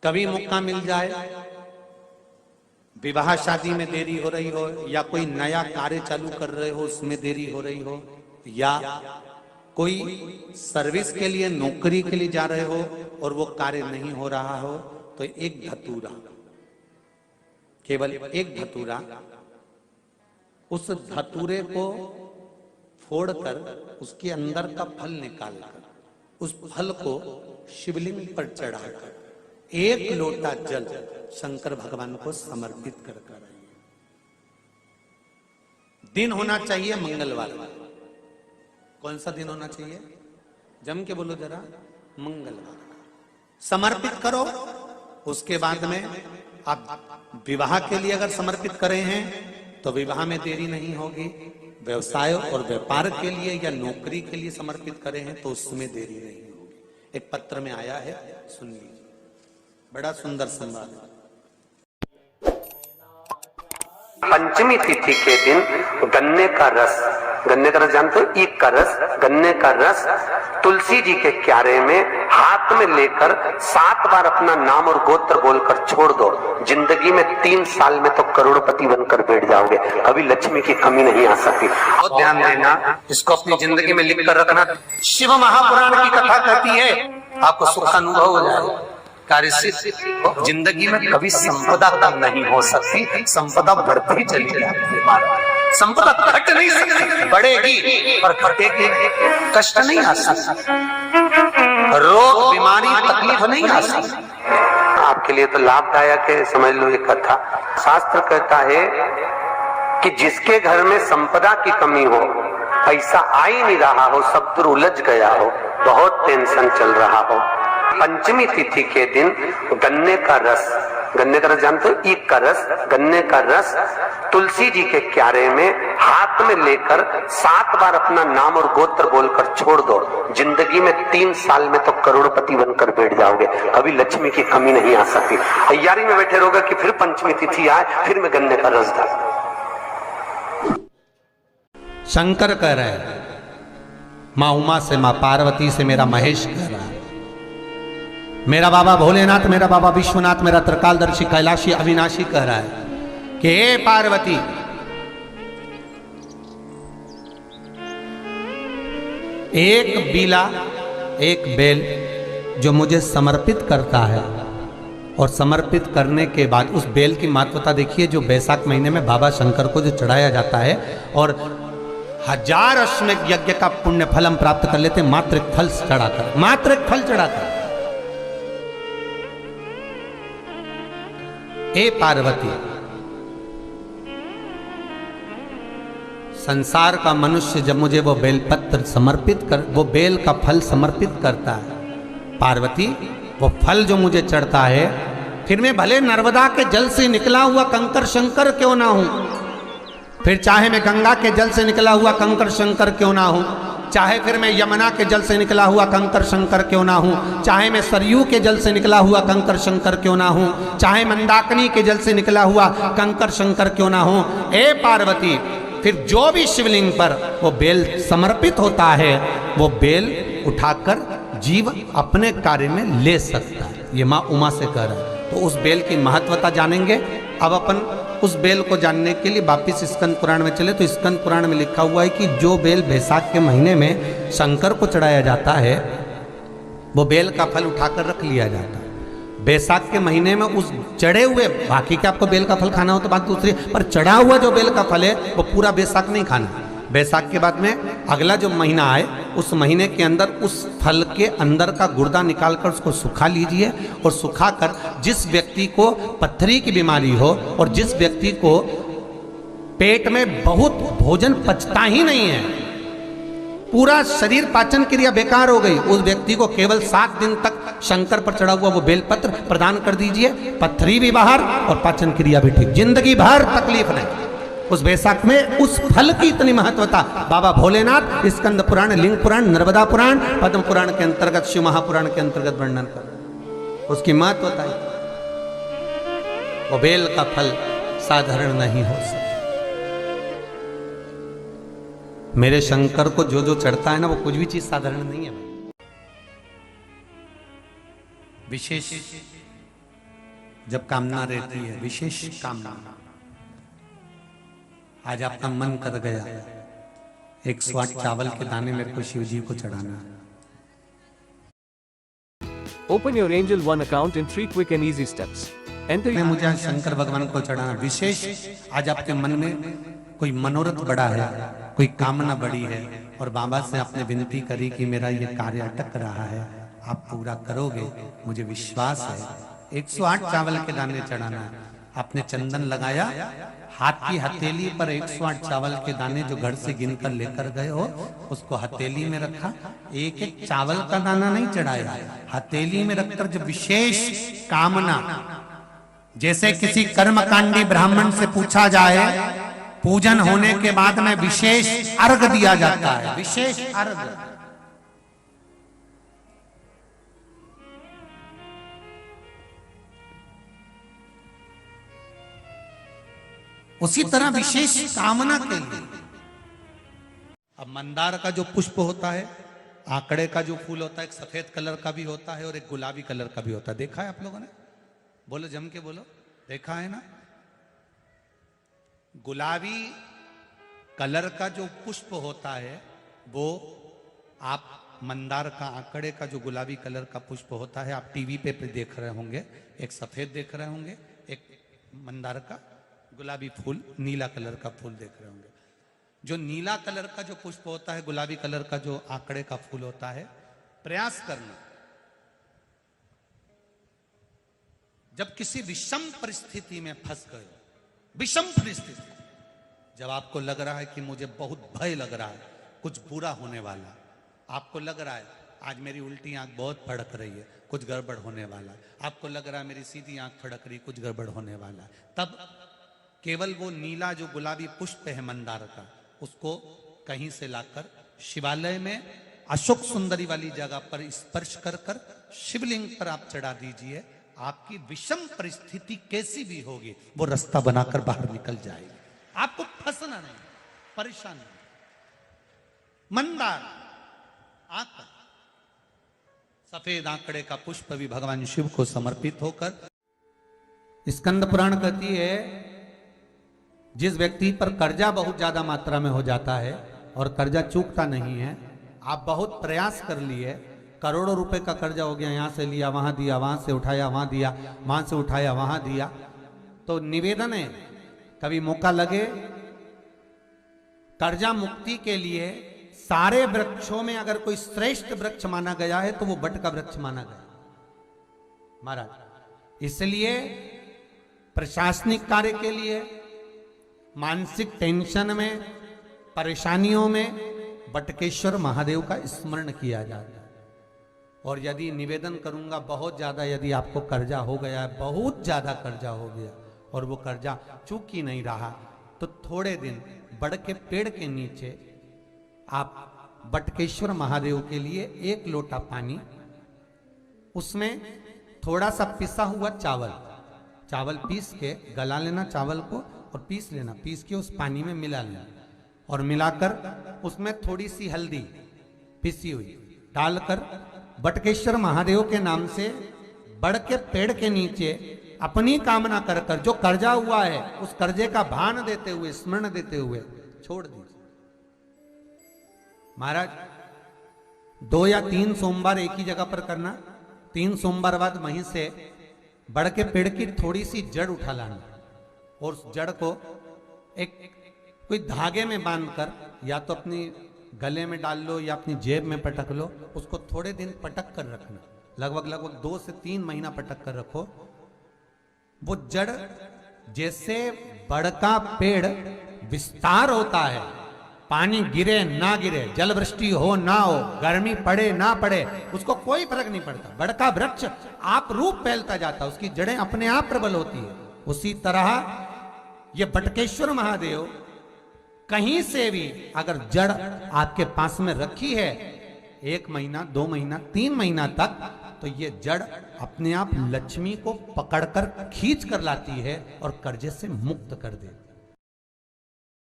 कभी मौका मिल जाए, विवाह शादी में देरी हो रही हो, या कोई नया कार्य चालू कर रहे हो उसमें देरी हो रही हो, या कोई सर्विस के लिए नौकरी के लिए जा रहे हो और वो कार्य नहीं हो रहा हो, तो एक धतूरा, केवल एक धतूरा, उस धतूरे को फोड़कर उसके अंदर का फल निकालकर उस फल को शिवलिंग पर चढ़ाकर एक लोटा जल शंकर भगवान को समर्पित कर कर आइए। दिन होना चाहिए मंगलवार। कौन सा दिन होना चाहिए? जम के बोलो जरा, मंगलवार। समर्पित करो। उसके बाद में आप विवाह के लिए अगर समर्पित करे हैं तो विवाह में देरी नहीं होगी। व्यवसाय और व्यापार के लिए या नौकरी के लिए समर्पित करे हैं तो उसमें देरी नहीं होगी। एक पत्र में आया है, सुन लीजिए, बड़ा सुंदर संवाद है। पंचमी तिथि के दिन गन्ने का रस, गन्ने का रस जानते हो, ईख का रस, गन्ने का रस तुलसी जी के क्यारे में हाथ में लेकर 7 बार अपना नाम और गोत्र बोलकर छोड़ दो। जिंदगी में 3 साल में तो करोड़पति बनकर बैठ जाओगे, कभी लक्ष्मी की कमी नहीं आ सकती। और ध्यान देना, इसको अपनी जिंदगी में लिख कर रखना। शिव महापुराण की कथा कहती है आपको सुख अनुभव हो जाएगा। कार्य सिद्ध। जिंदगी में कभी संपदा कम नहीं हो सकती, संपदा बढ़ती चली जाती है। संपदा घट नहीं सकती, बढ़ेगी पर घटेगी। कष्ट नहीं आ सकता, रोग बीमारी तकलीफ नहीं आ सकती। आपके लिए तो लाभदायक है, समझ लो ये कथा। शास्त्र कहता है कि जिसके घर में संपदा की कमी हो, पैसा आ ही नहीं रहा हो, सब दूर उलझ गया हो, बहुत टेंशन चल रहा हो, पंचमी तिथि के दिन गन्ने का रस, गन्ने का रस जानते हो, ईख का रस, गन्ने का रस तुलसी जी के क्यारे में हाथ में लेकर 7 बार अपना नाम और गोत्र बोलकर छोड़ दो। जिंदगी में 3 साल में तो करोड़पति बनकर बैठ जाओगे, कभी लक्ष्मी की कमी नहीं आ सकती। तैयारी में बैठे रहोगे कि फिर पंचमी तिथि आए, फिर मैं गन्ने का रस डाल। शंकर कह रहे हैं, मां उमा से, मां पार्वती से मेरा महेश कह रहा है, मेरा बाबा भोलेनाथ, मेरा बाबा विश्वनाथ, मेरा त्रिकालदर्शी कैलाशी अविनाशी कह रहा है कि हे पार्वती, एक बीला, एक बेल जो मुझे समर्पित करता है, और समर्पित करने के बाद उस बेल की महत्वता देखिए, जो बैसाख महीने में बाबा शंकर को जो चढ़ाया जाता है, और 1000 अश्वमेध यज्ञ का पुण्य फल हम प्राप्त कर लेते, मात्र एक फल चढ़ाकर, मात्र एक फल चढ़ाकर। हे पार्वती, संसार का मनुष्य जब मुझे वो बेलपत्र समर्पित कर, वो बेल का फल समर्पित करता है, पार्वती वो फल जो मुझे चढ़ता है, फिर मैं भले नर्मदा के जल से निकला हुआ कंकर शंकर क्यों ना हूं, फिर चाहे मैं गंगा के जल से निकला हुआ कंकर शंकर क्यों ना हूं, चाहे फिर मैं यमुना के जल से निकला हुआ कंकर शंकर क्यों ना हूं, चाहे मैं सरयू के जल से निकला हुआ कंकर शंकर क्यों ना हूं, चाहे मंदाकिनी के जल से निकला हुआ कंकर शंकर क्यों ना हूं, ए पार्वती, फिर जो भी शिवलिंग पर वो बेल समर्पित होता है, वो बेल उठाकर जीव अपने कार्य में ले सकता है। ये माँ उमा से कह रहा है। तो उस बेल की महत्वता जानेंगे। अब अपन उस बेल को जानने के लिए वापिस स्कंद पुराण में चले, तो स्कंद पुराण में लिखा हुआ है कि जो बेल बैसाख के महीने में शंकर को चढ़ाया जाता है, वो बेल का फल उठाकर रख लिया जाता है। बैसाख के महीने में उस चढ़े हुए, बाकी के आपको बेल का फल खाना हो तो बात दूसरी, पर चढ़ा हुआ जो बेल का फल है वो पूरा बैसाख नहीं खाना। बैसाख के बाद में अगला जो महीना आए, उस महीने के अंदर उस फल के अंदर का गुर्दा निकालकर उसको सुखा लीजिए, और सुखाकर जिस व्यक्ति को पथरी की बीमारी हो और जिस व्यक्ति को पेट में बहुत भोजन पचता ही नहीं है, पूरा शरीर पाचन क्रिया बेकार हो गई, उस व्यक्ति को केवल 7 दिन तक शंकर पर चढ़ा हुआ वो बेलपत्र प्रदान कर दीजिए। पथरी भी बाहर और पाचन क्रिया भी ठीक, जिंदगी भर तकलीफ नहीं। उस बैसाख में उस फल की इतनी महत्वता बाबा भोलेनाथ स्कंद पुराण, लिंग पुराण, नर्मदा पुराण, पद्म पुराण के अंतर्गत, शिव महापुराण के अंतर्गत वर्णन कर, उसकी महत्वता है। वो बेल का फल साधारण नहीं हो सकता। मेरे शंकर को जो जो चढ़ता है ना, वो कुछ भी चीज साधारण नहीं है, विशेष जब कामना रहती है, विशेष कामना। आज आपका मन कर गया 108 चावल के दाने मेरे को शिव जी को चढ़ाना। Open your Angel One account in 3 quick and easy steps. Enter मैं मुझे आज शंकर भगवान को चढ़ाना विशेष। आज आपके मन में कोई मनोरथ बड़ा है, कोई कामना बड़ी है, और बाबा से आपने विनती करी कि मेरा ये कार्य अटक रहा है, आप पूरा करोगे, मुझे विश्वास है। 108 चावल के दाने चढ़ाना है। आपने चंदन लगाया, हाथ की हथेली पर 108 चावल के दाने जो घर से गिनकर लेकर गए हो, उसको हथेली में रखा। एक एक चावल का दाना नहीं चढ़ाया, हथेली में रखकर जो विशेष कामना, जैसे किसी कर्मकांडी ब्राह्मण से पूछा जाए, पूजन होने के बाद में विशेष अर्घ दिया जाता है, विशेष अर्घ। उसी तरह विशेष कामना के लिए। अब मंदार का जो पुष्प होता है, आंकड़े का जो फूल होता है, एक सफेद कलर का भी होता है और एक गुलाबी कलर का भी होता है। देखा है आप लोगों ने? बोलो, जम के बोलो, देखा है ना? गुलाबी कलर का जो पुष्प होता है वो आप मंदार का, आंकड़े का जो गुलाबी कलर का पुष्प होता है, आप टीवी पे देख रहे होंगे। एक सफेद देख रहे होंगे, एक मंदार का गुलाबी फूल, नीला कलर का फूल देख रहे होंगे। जो नीला कलर का जो पुष्प होता है, गुलाबी कलर का जो आंकड़े का फूल होता है, प्रयास करना, जब किसी विषम परिस्थिति में फंस गए, विषम परिस्थिति, जब आपको लग रहा है कि मुझे बहुत भय लग रहा है, कुछ बुरा होने वाला, आपको लग रहा है आज मेरी उल्टी आंख बहुत फड़क रही है, कुछ गड़बड़ होने वाला है, आपको लग रहा है मेरी सीधी आंख फड़क रही, कुछ गड़बड़ होने वाला है, तब केवल वो नीला जो गुलाबी पुष्प है मंदार का, उसको कहीं से लाकर शिवालय में अशोक सुंदरी वाली जगह पर स्पर्श कर कर शिवलिंग पर आप चढ़ा दीजिए। आपकी विषम परिस्थिति कैसी भी होगी, वो रास्ता बनाकर बाहर निकल जाएगी। आपको फंसना नहीं, परेशान नहीं। मंदार आंकड़ा, सफेद आंकड़े का पुष्प भी भगवान शिव को समर्पित होकर। स्कंद पुराण कहती है, जिस व्यक्ति पर कर्जा बहुत ज्यादा मात्रा में हो जाता है और कर्जा चूकता नहीं है, आप बहुत प्रयास कर लिए, करोड़ों रुपए का कर्जा हो गया, यहां से लिया वहां दिया, वहां से उठाया वहां दिया, वहां से उठाया वहां दिया, तो निवेदन है, कभी मौका लगे कर्जा मुक्ति के लिए सारे वृक्षों में अगर कोई श्रेष्ठ वृक्ष माना गया है तो वो बट का वृक्ष माना गया महाराज। इसलिए प्रशासनिक कार्य के लिए, मानसिक टेंशन में, परेशानियों में बटकेश्वर महादेव का स्मरण किया जाता है। और यदि निवेदन करूंगा, बहुत ज्यादा यदि आपको कर्जा हो गया है, बहुत ज्यादा कर्जा हो गया और वो कर्जा चूक ही नहीं रहा, तो थोड़े दिन बड़ के पेड़ के नीचे आप बटकेश्वर महादेव के लिए 1 लोटा पानी, उसमें थोड़ा सा पिसा हुआ चावल पीस के गला लेना, चावल को और पीस लेना, पीस के उस पानी में मिला लेना, और मिलाकर उसमें थोड़ी सी हल्दी पिसी हुई डालकर बटकेश्वर महादेव के नाम से बड़ के पेड़ के नीचे अपनी कामना कर कर जो कर्जा हुआ है उस कर्जे का भान देते हुए, स्मरण देते हुए छोड़ दीजिए। महाराज 2 या 3 सोमवार एक ही जगह पर करना, 3 सोमवार बाद वहीं से बड़ के पेड़ की थोड़ी सी जड़ उठा लाना और उस जड़ को एक कोई धागे में बांधकर या तो अपनी गले में डाल लो या अपनी जेब में पटक लो, उसको थोड़े दिन पटक कर रखना, लगभग 2 से 3 महीना पटक कर रखो। वो जड़, जैसे बड़ का पेड़ विस्तार होता है, पानी गिरे ना गिरे, जल वृष्टि हो ना हो, गर्मी पड़े ना पड़े, उसको कोई फर्क नहीं पड़ता, बड़ का वृक्ष आप रूप फैलता जाता, उसकी जड़ें अपने आप प्रबल होती है। उसी तरह ये बटकेश्वर महादेव कहीं से भी अगर जड़ आपके पास में रखी है 1 महीना, 2 महीना, 3 महीना तक, तो ये जड़ अपने आप लक्ष्मी को पकड़कर खींच कर लाती है और कर्जे से मुक्त कर देती है।